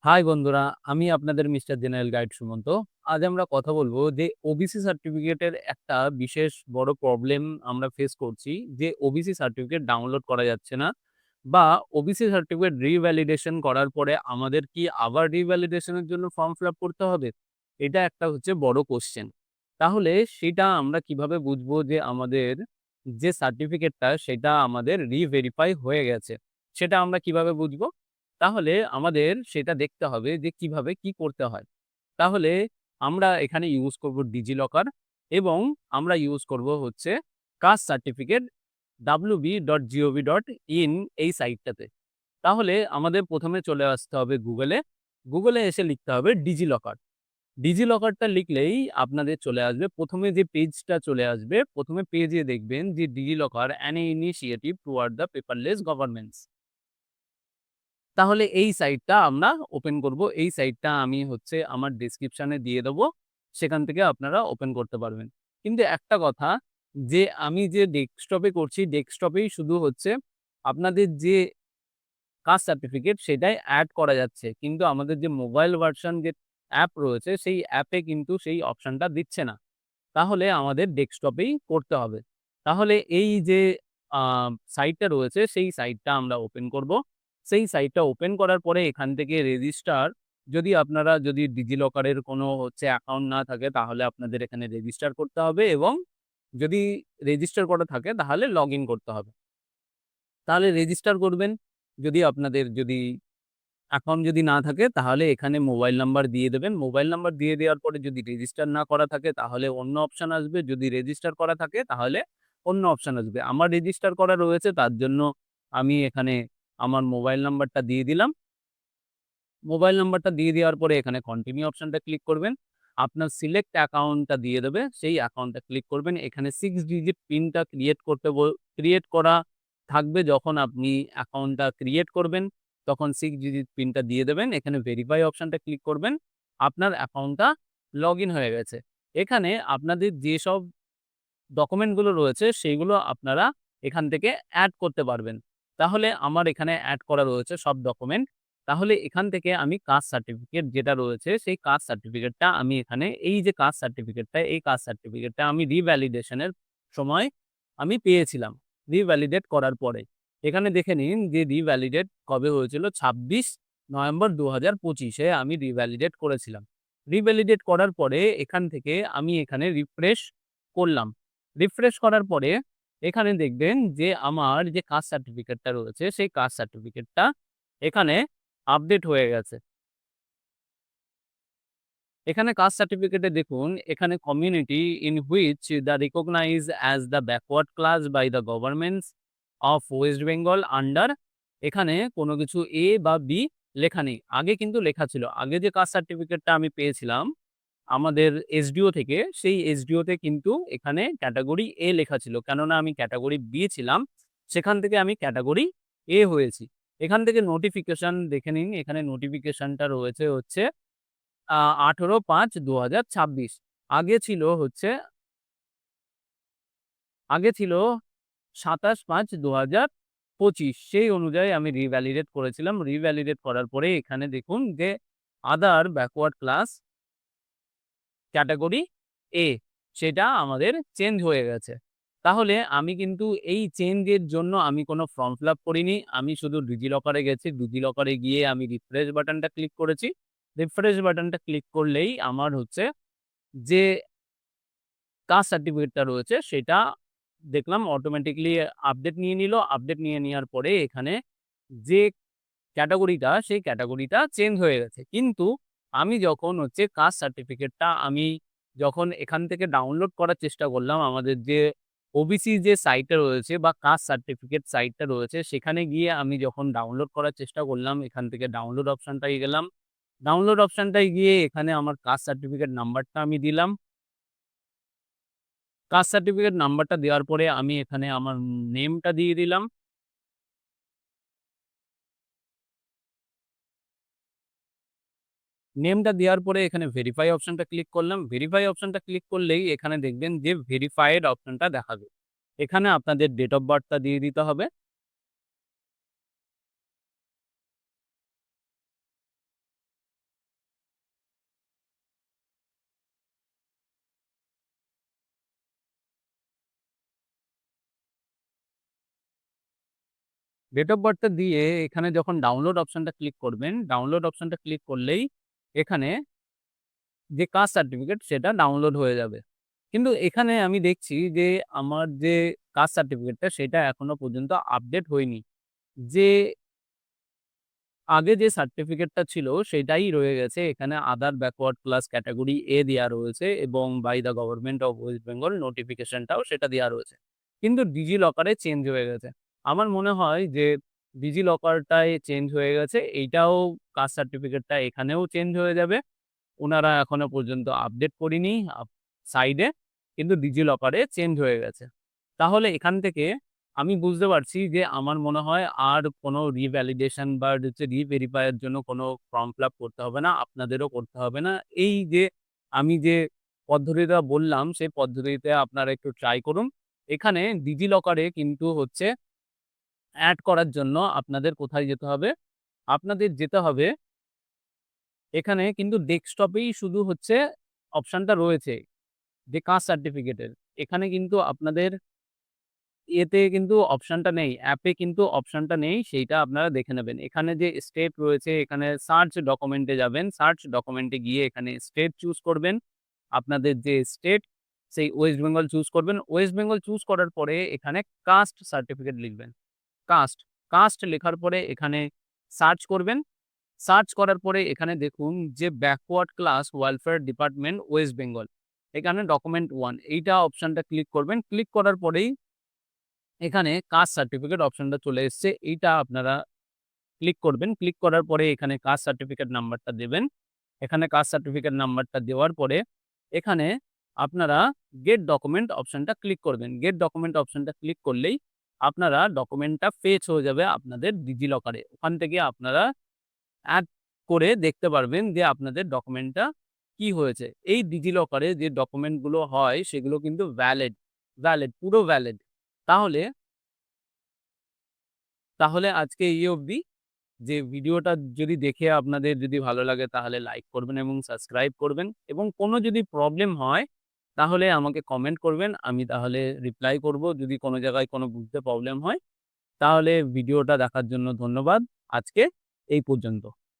High বন্ধুরা, আমি আপনাদের মিস্টার জেনারেল গাইড সুমন্ত। আজ আমরা কথা বলবো যে ওবিসি সার্টিফিকেটের একটা বিশেষ বড় প্রবলেম আমরা ফেস করছি যে ওবিসি সার্টিফিকেট ডাউনলোড করা যাচ্ছে না বা ওবিসি সার্টিফিকেট রিভ্যালিডেশন করার পরে আমাদের কি আবার রিভ্যালিডেশনের জন্য ফর্ম ফিল আপ করতে হবে? এটা একটা হচ্ছে বড় কোশ্চেন। তাহলে সেটা আমরা কিভাবে বুঝবো যে আমাদের যে সার্টিফিকেটটা সেটা আমাদের রিভেরিফাই হয়ে গেছে? সেটা আমরা কিভাবে বুঝবো? তাহলে আমাদের সেটা দেখতে হবে যে কিভাবে কি করতে হয়। তাহলে আমরা এখানে ইউজ করব ডিজিলকার এবং আমরা ইউজ করব হচ্ছে কাস্ট সার্টিফিকেট wb.gov.in এই সাইটটাতে। তাহলে আমাদের ১ম এ চলে আসতে হবে গুগলে। গুগলে এসে লিখতে হবে ডিজিলকার। ডিজিলকারটা লিখলেই আপনাদের চলে আসবে। ১ম এ যে পেজটা চলে আসবে, ১ম এ পেজে দেখবেন যে DigiLocker an initiative toward the paperless governments. তাহলে এই সাইটটা আমরা ওপেন করব। এই সাইটটা আমি হচ্ছে আমার ডেসক্রিপশনে দিয়ে দেবো। সেখান থেকে আপনারা ওপেন করতে পারবেন। কিন্তু একটা কথা যে আমি যে ডেস্কটপে করছি, ডেস্কটপেই শুধু হচ্ছে আপনাদের যে কাস্ট সার্টিফিকেট সেটাই এড করা যাচ্ছে। কিন্তু আমাদের যে মোবাইল ভার্সন যে অ্যাপ রয়েছে সেই অ্যাপে কিন্তু সেই অপশনটা দিচ্ছে না। তাহলে আমাদের ডেস্কটপেই করতে হবে। তাহলে এই যে আ সাইটটা রয়েছে সেই সাইটটা আমরা ওপেন করব। সেই সাইটটা ওপেন করার পরে এখান থেকে রেজিস্টার যদি ডিজিলকারের কোনো হচ্ছে অ্যাকাউন্ট না থাকে তাহলে আপনাদের এখানে রেজিস্টার করতে হবে এবং যদি রেজিস্টার করা থাকে তাহলে লগইন করতে হবে। তাহলে রেজিস্টার করবেন। যদি অ্যাকাউন্ট যদি না থাকে তাহলে এখানে মোবাইল নাম্বার দিয়ে দেবেন। মোবাইল নাম্বার দিয়ে দেওয়ার পরে যদি রেজিস্টার না করা থাকে তাহলে অন্য অপশন আসবে। যদি রেজিস্টার করা থাকে তাহলে অন্য অপশন আসবে। আমার রেজিস্টার করা রয়েছে তার জন্য আমি এখানে আমার মোবাইল নাম্বারটা দিয়ে দিলাম। মোবাইল নাম্বারটা দিয়ে দেওয়ার পরে এখানে কন্টিনিউ অপশনটা ক্লিক করবেন। আপনার সিলেক্ট অ্যাকাউন্টটা দিয়ে দেবে। সেই অ্যাকাউন্টটা ক্লিক করবেন। এখানে 6 ডিজিট পিনটা ক্রিয়েট করা থাকবে যখন আপনি অ্যাকাউন্টটা ক্রিয়েট করবেন, তখন 6 ডিজিট পিনটা দিয়ে দেবেন। এখানে ভেরিফাই অপশনটা ক্লিক করবেন। আপনার অ্যাকাউন্টটা লগইন হয়ে গেছে। এখানে আপনাদের যেসব ডকুমেন্টগুলো রয়েছে সেইগুলো আপনারা এখান থেকে এড করতে পারবেন। তাহলে আমার এখানে এড করা রয়েছে সব ডকুমেন্ট। তাহলে এখান থেকে আমি কাস্ট সার্টিফিকেট যেটা রয়েছে সেই কাস্ট সার্টিফিকেটটা আমি এখানে এই যে কাস্ট সার্টিফিকেটটা এই কাস্ট সার্টিফিকেটটা আমি রিভ্যালিডেশন এর সময় আমি পেয়েছিলাম। রিভ্যালিডেট করার পরে। এখানে দেখে নিন যে রিভ্যালিডেট কবে হয়েছিল ২৬ নভেম্বর ২০২৫ এ আমি রিভ্যালিডেট করেছিলাম। রিভ্যালিডেট করার পরে এখান থেকে আমি এখানে রিফ্রেশ করলাম। রিফ্রেশ করার পরে এখানে দেখবেন যে আমার যে কাস্ট সার্টিফিকেটটা রয়েছে সেই কাস্ট সার্টিফিকেটটা এখানে আপডেট হয়ে গেছে। এখানে কাস্ট সার্টিফিকেটে দেখুন এখানে community in which the recognise as the backward class by the governments of West Bengal under এখানে কোনো কিছু এ বা বি লেখা নেই। আগে কিন্তু লেখা ছিল। আগে যে কাস্ট সার্টিফিকেটটা আমি পেয়েছিলাম আমাদের এসডিও থেকে, সেই এসডিওতে কিন্তু এখানে ক্যাটেগরি এ লেখা ছিল। কেননা আমি ক্যাটেগরি বি ছিলাম, সেখান থেকে আমি ক্যাটেগরি এ হয়েছি। এখান থেকে নোটিফিকেশন দেখে নিন, এখানে নোটিফিকেশনটা রয়েছে হচ্ছে আ ১৮/৫/২০২৬ আগে ছিল হচ্ছে আগে ছিল ২৭/৫/২০২৫ সেই অনুযায়ী আমি রিভ্যালিডেট করেছিলাম। রিভ্যালিডেট করার পরে এখানে দেখুন যে আদার ব্যাকওয়ার্ড ক্লাস ক্যাটেগরি এ সেটা আমাদের চেঞ্জ হয়ে গেছে। তাহলে আমি কিন্তু এই চেঞ্জের জন্য আমি কোনো ফর্ম ফিল আপ করিনি। আমি শুধু ডিজিলকারে গেছি। ডিজিলকারে গিয়ে আমি রিফ্রেশ বাটনটা ক্লিক করেছি। রিফ্রেশ বাটনটা ক্লিক করলেই আমার হচ্ছে যে কাস্ট সার্টিফিকেটটা রয়েছে সেটা দেখলাম অটোমেটিক্যালি আপডেট নিয়ে নিল। আপডেট নিয়ে নেওয়ার পরে এখানে যে ক্যাটেগরিটা, সেই ক্যাটেগরিটা চেঞ্জ হয়ে গেছে। কিন্তু আমি যখন হচ্ছে কাস্ট সার্টিফিকেটটা আমি যখন এখান থেকে ডাউনলোড করার চেষ্টা করলাম, আমাদের যে ওবিসি যে সাইটটা রয়েছে বা কাস্ট সার্টিফিকেট সাইটটা রয়েছে, সেখানে গিয়ে আমি যখন ডাউনলোড করার চেষ্টা করলাম, এখান থেকে ডাউনলোড অপশনটায় গেলাম। ডাউনলোড অপশনটায় গিয়ে এখানে আমার কাস্ট সার্টিফিকেট নাম্বারটা আমি দিলাম। কাস্ট সার্টিফিকেট নাম্বারটা দেওয়ার পরে আমি এখানে আমার নেমটা দিয়ে দিলাম। নেমটা দেওয়ার পরে এখানে ভেরিফাই অপশনটা ক্লিক করলাম। ভেরিফাই অপশনটা ক্লিক করলেই এখানে দেখবেন যে ভেরিফাইড অপশনটা দেখাবে। এখানে আপনাদের ডেট অফ বার্থটা দিয়ে দিতে হবে। ডেট অফ বার্থটা দিয়ে এখানে যখন ডাউনলোড অপশনটা ক্লিক করবেন, ডাউনলোড অপশনটা ক্লিক করলেই এখানে যে কাস্ট সার্টিফিকেট সেটা ডাউনলোড হয়ে যাবে। কিন্তু এখানে আমি দেখছি যে আমার যে কাস্ট সার্টিফিকেটটা সেটা এখনো পর্যন্ত আপডেট হয়নি। যে আগে যে সার্টিফিকেটটা ছিল সেটাই রয়ে গেছে। এখানে other backward class category A দেয়া রয়েছে এবং by the government of West Bengal নোটিফিকেশনটাও সেটা দেয়া রয়েছে। কিন্তু ডিজিলকারে চেঞ্জ হয়ে গেছে। আমার মনে হয় যে ডিজিলকারটায় চেঞ্জ হয়ে গেছে। এইটাও কাস্ট সার্টিফিকেটটা এখানেও চেঞ্জ হয়ে যাবে। উনারা এখনো পর্যন্ত আপডেট করিনি সাইডে, কিন্তু ডিজিলকারে চেঞ্জ হয়ে গেছে। তাহলে এখান থেকে আমি বুঝতে পারছি যে আমার মনে হয় আর কোনো রিভ্যালিডেশন বা হচ্ছে রি-ভেরিফাই এর জন্য কোনো ফর্ম ফিল আপ করতে হবে না। আপনাদেরও করতে হবে না। এই যে আমি যে পদ্ধতিটা বললাম, সেই পদ্ধতিতে আপনারা একটু ট্রাই করুন। এখানে ডিজিলকারে কিন্তু হচ্ছে এড করার জন্য আপনাদের কোথায় যেতে হবে? আপনাদের যেতে হবে এখানে কিন্তু ডেস্কটপেই শুধু হচ্ছে অপশনটা রয়েছে যে কাস্ট সার্টিফিকেটের। এখানে কিন্তু আপনাদের ইয়েতে কিন্তু অপশনটা নেই। অ্যাপে কিন্তু অপশনটা নেই, সেইটা আপনারা দেখে নেবেন। এখানে যে স্টেট রয়েছে, এখানে সার্চ ডকুমেন্টে যাবেন। সার্চ ডকুমেন্টে গিয়ে এখানে স্টেট চুজ করবেন। আপনাদের যে স্টেট, সেই ওয়েস্ট বেঙ্গল চুজ করবেন। ওয়েস্ট বেঙ্গল চুজ করার পরে এখানে কাস্ট সার্টিফিকেট লিখবেন। কাস্ট, কাস্ট লেখার পরে এখানে সার্চ করবেন। সার্চ করার পরে এখানে দেখুন যে backward class welfare department West Bengal. এখানে ডকুমেন্ট 1 এইটা অপশনটা ক্লিক করবেন। ক্লিক করার পরেই এখানে কাস্ট সার্টিফিকেট অপশনটা চলে এসছে। এইটা আপনারা ক্লিক করবেন। ক্লিক করার পরে এখানে কাস্ট সার্টিফিকেট নাম্বারটা দেবেন। এখানে কাস্ট সার্টিফিকেট নাম্বারটা দেওয়ার পরে এখানে আপনারা গেট ডকুমেন্ট অপশনটা ক্লিক করবেন। গেট ডকুমেন্ট অপশনটা ক্লিক করলেই আপনারা ডকুমেন্টটা ফেচ হয়ে যাবে আপনাদের ডিজিলকারে। ওখান থেকে আপনারা অ্যাড করে দেখতে পারবেন যে আপনাদের ডকুমেন্টটা কি হয়েছে। এই ডিজিলকারে যে ডকুমেন্টগুলো হয় সেগুলো কিন্তু ভ্যালিড, পুরো ভ্যালিড। তাহলে তাহলে আজকে এই অবধি। যে ভিডিওটা যদি দেখে আপনাদের যদি ভালো লাগে তাহলে লাইক করবেন এবং সাবস্ক্রাইব করবেন এবং কোনো যদি প্রবলেম হয় তাহলে আমাকে কমেন্ট করবেন। আমি তাহলে রিপ্লাই করব যদি কোনো জায়গায় কোনো বুঝতে প্রবলেম হয়। তাহলে ভিডিওটা দেখার জন্য ধন্যবাদ। আজকে এই পর্যন্ত।